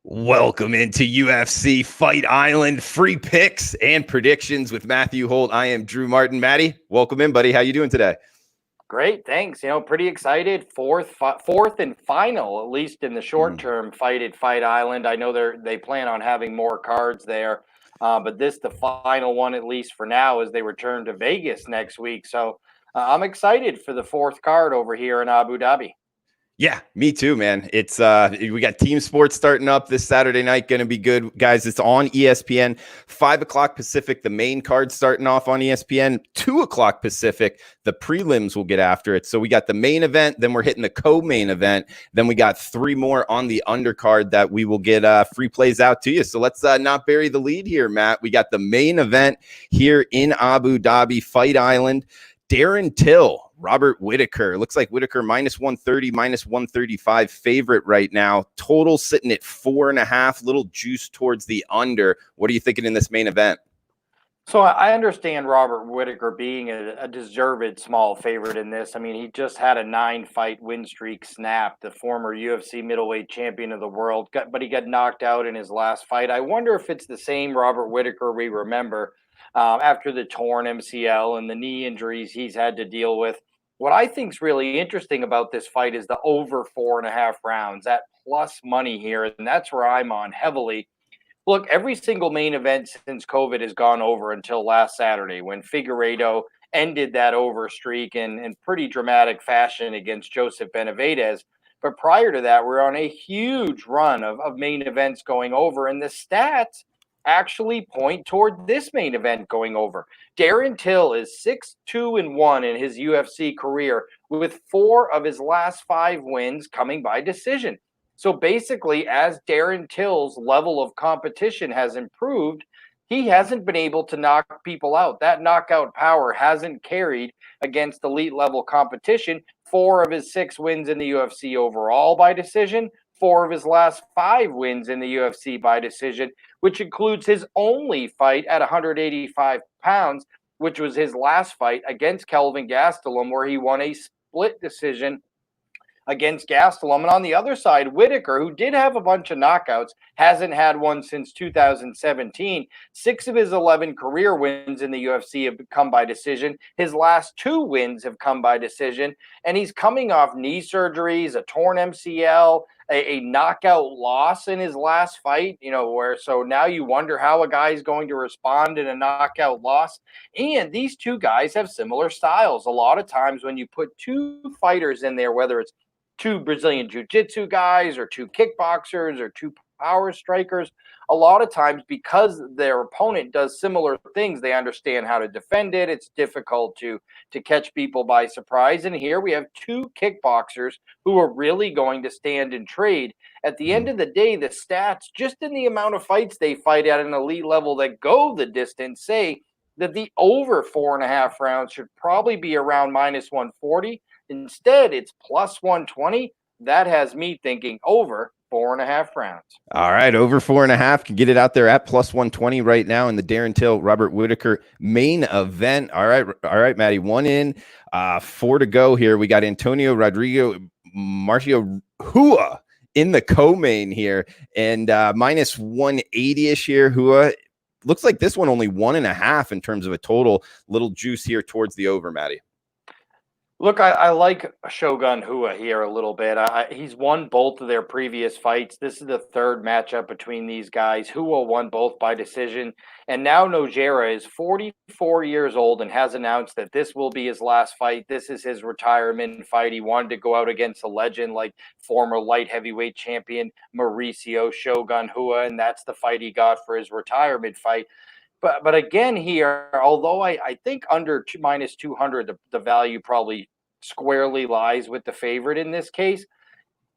Welcome into UFC Fight Island, free picks and predictions with Matthew Holt. I am Drew Martin. Matty, welcome in, buddy. How you doing today? Great, thanks. Pretty excited. Fourth and final, at least in the short term, fight at Fight Island. I know they plan on having more cards there, but this the final one, at least for now, as they return to Vegas next week. So I'm excited for the fourth card over here in Abu Dhabi. Yeah, me too, man. It's we got team sports starting up this Saturday night. Going to be good, guys. It's on ESPN, 5 o'clock Pacific. The main card starting off on ESPN, 2 o'clock Pacific. The prelims will get after it. So we got the main event, then we're hitting the co-main event. Then we got 3 more on the undercard that we will get free plays out to you. So let's not bury the lead here, Matt. We got the main event here in Abu Dhabi, Fight Island. Darren Till, Robert Whittaker. Looks like Whittaker minus 130, minus 135 favorite right now. Total sitting at 4.5, little juice towards the under. What are you thinking in this main event? So I understand Robert Whittaker being a deserved small favorite in this. I mean, he just had a 9-fight win streak snapped, the former UFC middleweight champion of the world, but he got knocked out in his last fight. I wonder if it's the same Robert Whittaker we remember after the torn MCL and the knee injuries he's had to deal with. What I think is really interesting about this fight is the over 4.5 rounds, that plus money here, and that's where I'm on heavily. Look, every single main event since COVID has gone over until last Saturday when Figueiredo ended that over streak in pretty dramatic fashion against Joseph Benavidez. But prior to that, we're on a huge run of main events going over, and the stats actually point toward this main event going over. Darren Till is 6-2-1 in his UFC career, with 4 of his last 5 wins coming by decision. So basically, as Darren Till's level of competition has improved, he hasn't been able to knock people out. That knockout power hasn't carried against elite level competition. 4 of his 6 wins in the UFC overall by decision, 4 of his last 5 wins in the UFC by decision, which includes his only fight at 185 pounds, which was his last fight against Kelvin Gastelum, where he won a split decision against Gastelum. And on the other side, Whittaker, who did have a bunch of knockouts, hasn't had one since 2017. 6 of his 11 career wins in the UFC have come by decision. His last 2 wins have come by decision. And he's coming off knee surgeries, a torn MCL, a knockout loss in his last fight, so now you wonder how a guy is going to respond in a knockout loss. And these 2 guys have similar styles. A lot of times when you put 2 fighters in there, whether it's 2 Brazilian jiu-jitsu guys or 2 kickboxers or 2 power strikers, a lot of times because their opponent does similar things, they understand how to defend it. It's difficult to catch people by surprise. And here we have 2 kickboxers who are really going to stand and trade. At the end of the day, the stats, just in the amount of fights they fight at an elite level that go the distance, say that the over 4.5 rounds should probably be around minus 140. Instead, it's plus 120. That has me thinking over 4.5 rounds. All right, over 4.5. Can get it out there at plus 120 right now in the Darren Till, Robert Whittaker main event. All right, Matty. 1 in, 4 to go here. We got Antonio Rodrigo Marcio Hua in the co-main here, and minus 180-ish here. Hua looks like this one only 1.5 in terms of a total. Little juice here towards the over, Matty. Look, I like Shogun Hua here a little bit. He's won both of their previous fights. This is the 3rd matchup between these guys. Hua won both by decision. And now Nogueira is 44 years old and has announced that this will be his last fight. This is his retirement fight. He wanted to go out against a legend like former light heavyweight champion Mauricio Shogun Hua, and that's the fight he got for his retirement fight. But again here, although I think under minus 200, the value probably squarely lies with the favorite in this case.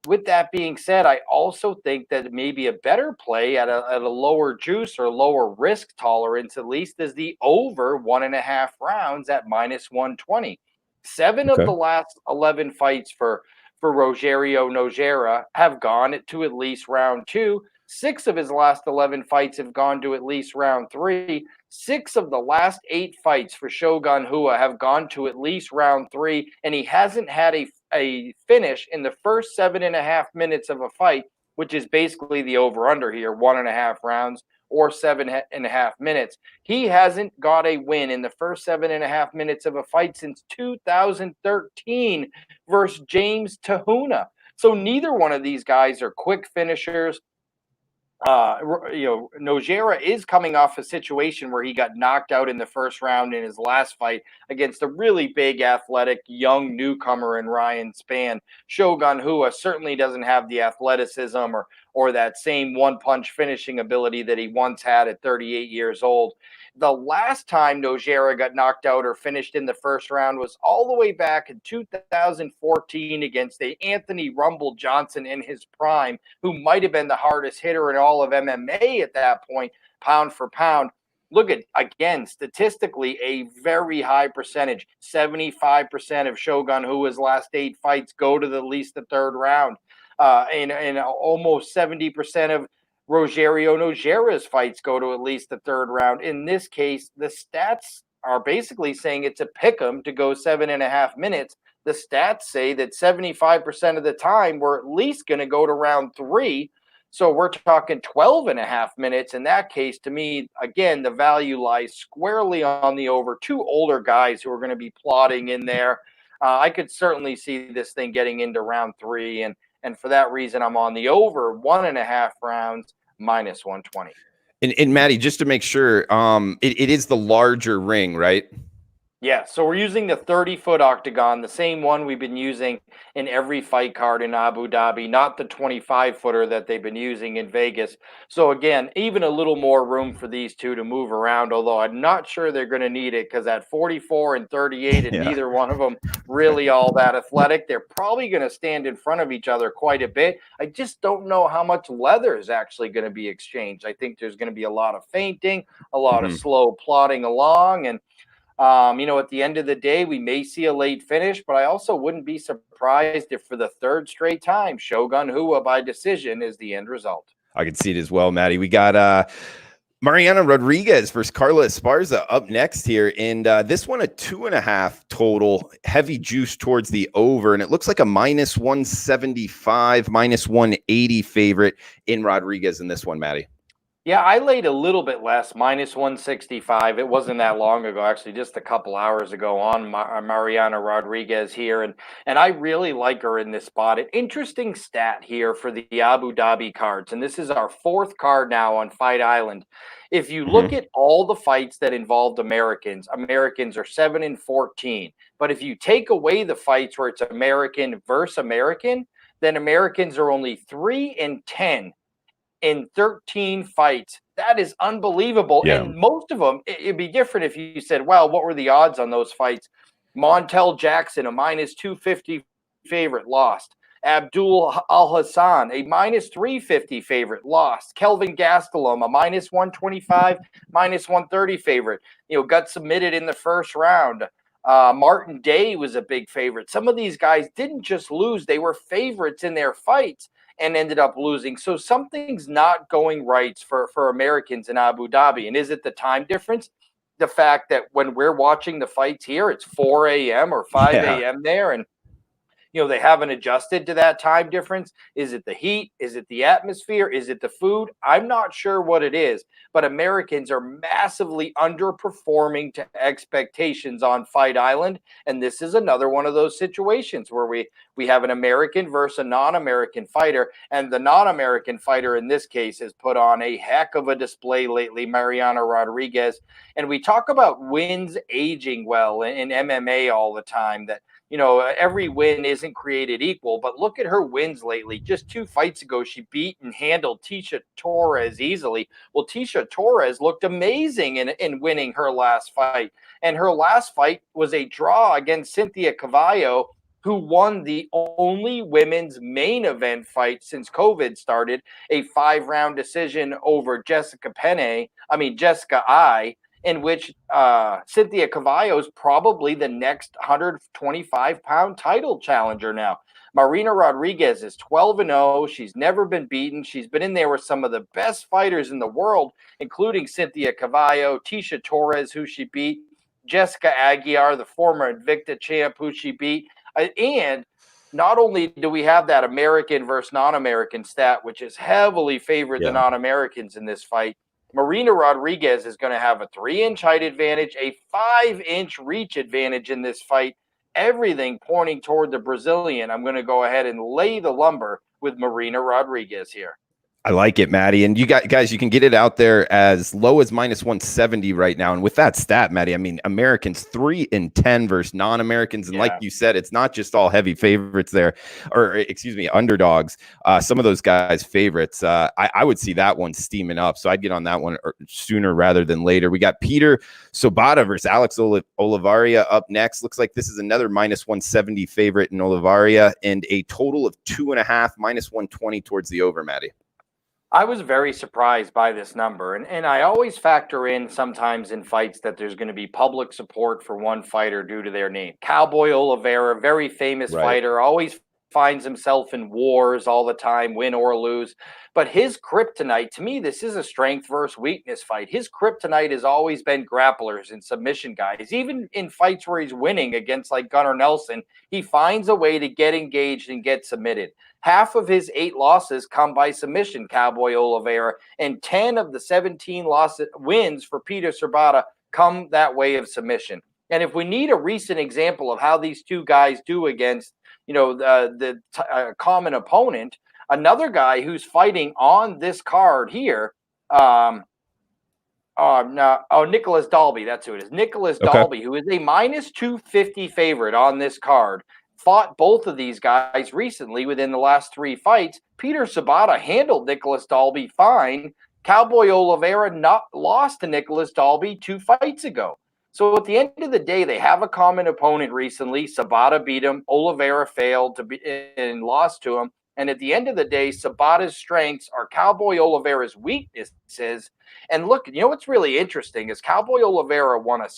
With that being said, I also think that maybe a better play at a lower juice or lower risk tolerance, at least, is the over 1.5 rounds at minus 120. 7 of the last 11 fights for Rogerio Nogueira have gone to at least round 2. 6 of his last 11 fights have gone to at least round 3. 6 of the last 8 fights for Shogun Hua have gone to at least round 3, and he hasn't had a finish in the first 7.5 minutes of a fight which is basically the over-under here, 1.5 rounds or 7.5 minutes. He hasn't got a win in the first 7.5 minutes of a fight since 2013 versus James Tahuna. So neither one of these guys are quick finishers. Nogueira is coming off a situation where he got knocked out in the first round in his last fight against a really big, athletic, young newcomer in Ryan Spann. Shogun Hua certainly doesn't have the athleticism or that same one-punch finishing ability that he once had at 38 years old. The last time Nogueira got knocked out or finished in the first round was all the way back in 2014 against a Anthony Rumble Johnson in his prime, who might have been the hardest hitter in all of MMA at that point, pound for pound. Look at, again, statistically, a very high percentage. 75% of Shogun Hua's last 8 fights go to at least the third round. And almost 70% of Rogerio Nogueira's fights go to at least the third round. In this case, the stats are basically saying it's a pick 'em to go 7.5 minutes. The stats say that 75% of the time we're at least going to go to round 3. So we're talking 12.5 minutes. In that case, to me, again, the value lies squarely on the over. 2 older guys who are going to be plotting in there. I could certainly see this thing getting into round 3. And for that reason, I'm on the over 1.5 rounds minus 120. And Maddie, just to make sure, it is the larger ring, right? Yeah, so we're using the 30-foot octagon, the same one we've been using in every fight card in Abu Dhabi, not the 25-footer that they've been using in Vegas. So again, even a little more room for these two to move around, although I'm not sure they're going to need it because at 44 and 38 and neither one of them really all that athletic, they're probably going to stand in front of each other quite a bit. I just don't know how much leather is actually going to be exchanged. I think there's going to be a lot of feinting, a lot of slow plodding along, and at the end of the day, we may see a late finish, but I also wouldn't be surprised if for the third straight time, Shogun Hua by decision is the end result. I can see it as well, Maddie. We got Mariana Rodriguez versus Carla Esparza up next here. And this one, a 2.5 total, heavy juice towards the over. And it looks like a minus 175, minus 180 favorite in Rodriguez in this one, Maddie. Yeah, I laid a little bit less, minus 165. It wasn't that long ago, actually, just a couple hours ago on Mariana Rodriguez here. And I really like her in this spot. An interesting stat here for the Abu Dhabi cards. And this is our 4th card now on Fight Island. If you look at all the fights that involved Americans, Americans are 7-14. But if you take away the fights where it's American versus American, then Americans are only 3-10. In 13 fights. That is unbelievable. Yeah. And most of them, it'd be different if you said, well, what were the odds on those fights? Montel Jackson, a minus 250 favorite, lost. Abdul Al-Hassan, a minus 350 favorite, lost. Kelvin Gastelum, a minus 125, minus 130 favorite, got submitted in the first round. Martin Day was a big favorite. Some of these guys didn't just lose, they were favorites in their fights and ended up losing. So something's not going right for Americans in Abu Dhabi. And is it the time difference? The fact that when we're watching the fights here, it's 4 a.m. or 5 a.m. there, and they haven't adjusted to that time difference. Is it the heat? Is it the atmosphere? Is it the food? I'm not sure what it is, but Americans are massively underperforming to expectations on Fight Island. And this is another one of those situations where we have an American versus a non-American fighter. And the non-American fighter in this case has put on a heck of a display lately, Mariana Rodriguez. And we talk about wins aging well in MMA all the time, that every win isn't created equal, but look at her wins lately. Just 2 fights ago, she beat and handled Tecia Torres easily. Well, Tecia Torres looked amazing in winning her last fight. And her last fight was a draw against Cynthia Cavallo, who won the only women's main event fight since COVID started, a 5-round decision over Jessica I, in which Cynthia Cavallo is probably the next 125-pound title challenger now. Marina Rodriguez is 12-0. She's never been beaten. She's been in there with some of the best fighters in the world, including Cynthia Cavallo, Tecia Torres, who she beat, Jessica Aguiar, the former Invicta champ, who she beat. And not only do we have that American versus non-American stat, which is heavily favored the Yeah. non-Americans in this fight, Marina Rodriguez is going to have a 3-inch height advantage, a 5-inch reach advantage in this fight. Everything pointing toward the Brazilian. I'm going to go ahead and lay the lumber with Marina Rodriguez here. I like it, Maddie. And you guys, you can get it out there as low as -170 right now. And with that stat, Maddie, I mean, Americans 3-10 versus non-Americans. And like you said, it's not just all heavy favorites there, or excuse me, underdogs. Some of those guys' favorites. I would see that one steaming up. So I'd get on that one sooner rather than later. We got Peter Sabata versus Alex Olivaria up next. Looks like this is another -170 favorite in Olivaria, and a total of 2.5, -120 towards the over, Maddie. I was very surprised by this number. And I always factor in sometimes in fights that there's going to be public support for one fighter due to their name. Cowboy Oliveira, very famous fighter, always finds himself in wars all the time, win or lose. But his kryptonite, to me, this is a strength versus weakness fight. His kryptonite has always been grapplers and submission guys. Even in fights where he's winning against like Gunnar Nelson, he finds a way to get engaged and get submitted. Half of his 8 losses come by submission, Cowboy Oliveira, and 10 of the 17 wins for Peter Sabata come that way of submission. And if we need a recent example of how these two guys do against, the common opponent, another guy who's fighting on this card here, Nicholas Dalby, that's who it is. Nicholas Dalby, who is a -250 favorite on this card, fought both of these guys recently within the last 3 fights. Peter Sabata handled Nicholas Dalby fine. Cowboy Oliveira not lost to Nicholas Dalby 2 fights ago. So at the end of the day, they have a common opponent recently. Sabata beat him. Oliveira failed and lost to him. And at the end of the day, Sabata's strengths are Cowboy Oliveira's weaknesses. And look, what's really interesting is Cowboy Oliveira won a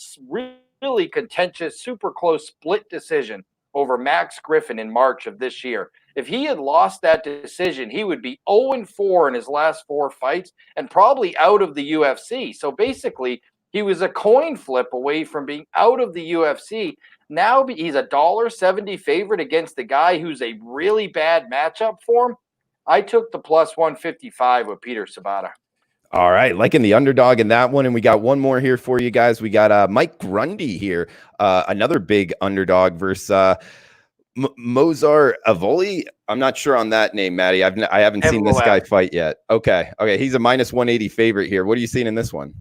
really contentious, super close split decision over Max Griffin in March of this year. If he had lost that decision, he would be 0-4 in his last 4 fights and probably out of the UFC. So basically, he was a coin flip away from being out of the UFC. Now he's a $1.70 favorite against the guy who's a really bad matchup for him. I took the +155 with Peter Sabata. All right, liking the underdog in that one. And we got one more here for you guys. We got Mike Grundy here, another big underdog versus Mozar Avoli. I'm not sure on that name, Maddie. I haven't seen this guy fight yet. Okay, he's a -180 favorite here. What are you seeing in this one?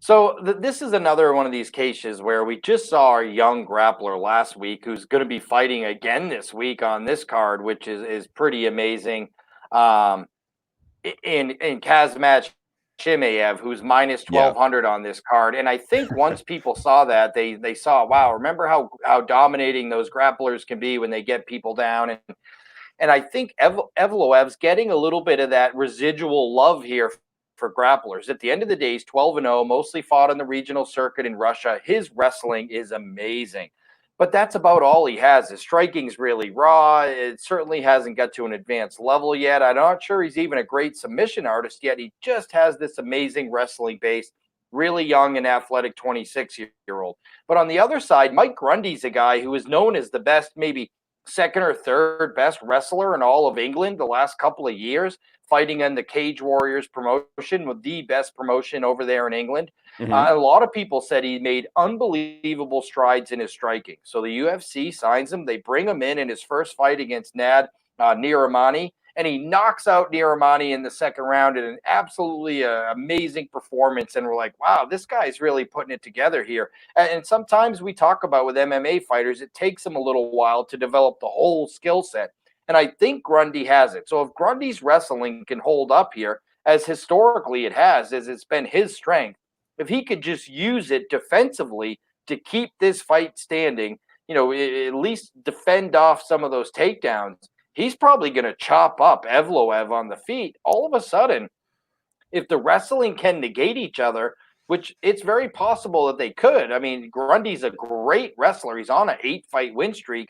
So this is another one of these cases where we just saw our young grappler last week who's going to be fighting again this week on this card, which is pretty amazing. In Kazmat Chimaev, who's -1200 on this card. And I think once people saw that, they saw, wow, remember how dominating those grapplers can be when they get people down. And I think Evloev's getting a little bit of that residual love here for grapplers. At the end of the day, he's 12-0, mostly fought on the regional circuit in Russia. His wrestling is amazing. But that's about all he has. His striking's really raw. It certainly hasn't got to an advanced level yet. I'm not sure he's even a great submission artist yet. He just has this amazing wrestling base, really young and athletic 26-year-old. But on the other side, Mike Grundy's a guy who is known as the best, maybe second or third best wrestler in all of England the last couple of years, fighting in the Cage Warriors promotion, with the best promotion over there in England. A lot of people said he made unbelievable strides in his striking. So the UFC signs him. They bring him in his first fight against Niramani, and he knocks out Niramani in the second round in an absolutely amazing performance. And we're like, wow, this guy's really putting it together here. And sometimes we talk about with MMA fighters, it takes them a little while to develop the whole skill set. And I think Grundy has it. So if Grundy's wrestling can hold up here, as historically it has, as it's been his strength, if he could just use it defensively to keep this fight standing, at least defend off some of those takedowns, he's probably going to chop up Evloev on the feet. All of a sudden, if the wrestling can negate each other, which it's very possible that they could. I mean, Grundy's a great wrestler. He's on an 8-fight win streak.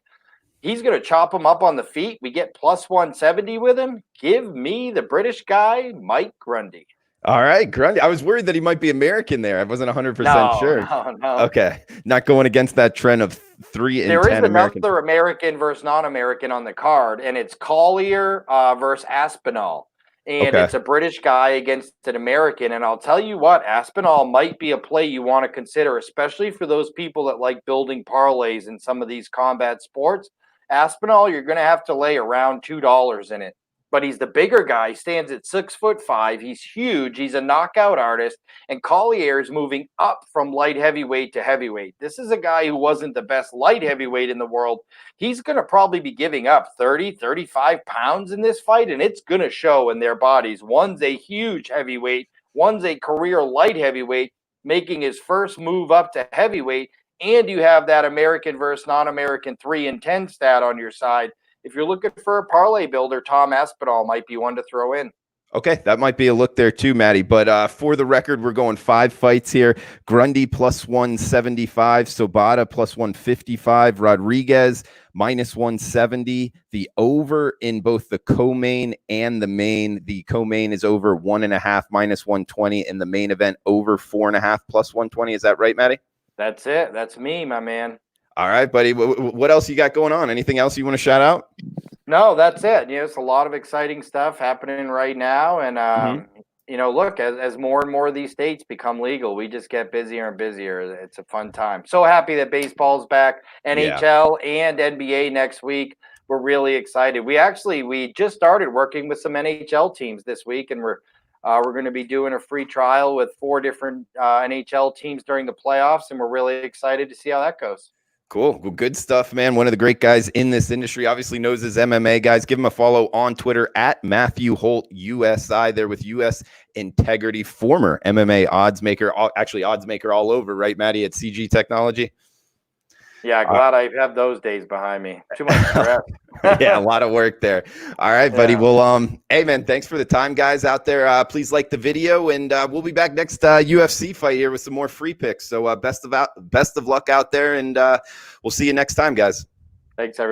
He's going to chop him up on the feet. We get +170 with him. Give me the British guy, Mike Grundy. All right, Grundy. I was worried that he might be American there. I wasn't 100% No, sure. no. Okay, not going against that trend of 3 and There is 10 Americans. another American versus non-American on the card, and it's Collier versus Aspinall. And Okay. it's a British guy against an American. And I'll tell you what, Aspinall might be a play you want to consider, especially for those people that like building parlays in some of these combat sports. Aspinall, you're going to have to lay around $2 in it. But he's the bigger guy. He stands at 6'5". He's huge. He's a knockout artist. And Collier is moving up from light heavyweight to heavyweight. This is a guy who wasn't the best light heavyweight in the world. He's going to probably be giving up 30, 35 pounds in this fight, and it's going to show in their bodies. One's a huge heavyweight. One's a career light heavyweight, making his first move up to heavyweight. And you have that American versus non-American 3 and 10 stat on your side. If you're looking for a parlay builder, Tom Aspinall might be one to throw in. Okay, that might be a look there too, Matty. But for the record, we're going 5 fights here. Grundy plus 175, Sabata plus 155, Rodriguez minus 170. The over in both the co-main and the main. The co-main is over 1.5 minus 120, and the main event over 4.5 plus 120. Is that right, Matty? That's it. That's me, my man. All right, buddy. What else you got going on? Anything else you want to shout out? No, that's it. It's a lot of exciting stuff happening right now. And, look, as more and more of these states become legal, we just get busier and busier. It's a fun time. So happy that baseball's back, NHL and NBA next week. We're really excited. We just started working with some NHL teams this week, and we're going to be doing a free trial with 4 different NHL teams during the playoffs, and we're really excited to see how that goes. Cool. Well, good stuff, man. One of the great guys in this industry, obviously knows his MMA guys. Give him a follow on Twitter at Matthew Holt USI. There with US Integrity, former MMA odds maker, actually odds maker all over, right, Matty, at CG Technology? Yeah, glad I have those days behind me. Too much stress. Yeah, a lot of work there. All right, buddy. Well, hey, man, thanks for the time, guys out there. Please like the video, and we'll be back next UFC fight here with some more free picks. So best of luck out there, and we'll see you next time, guys. Thanks, everyone.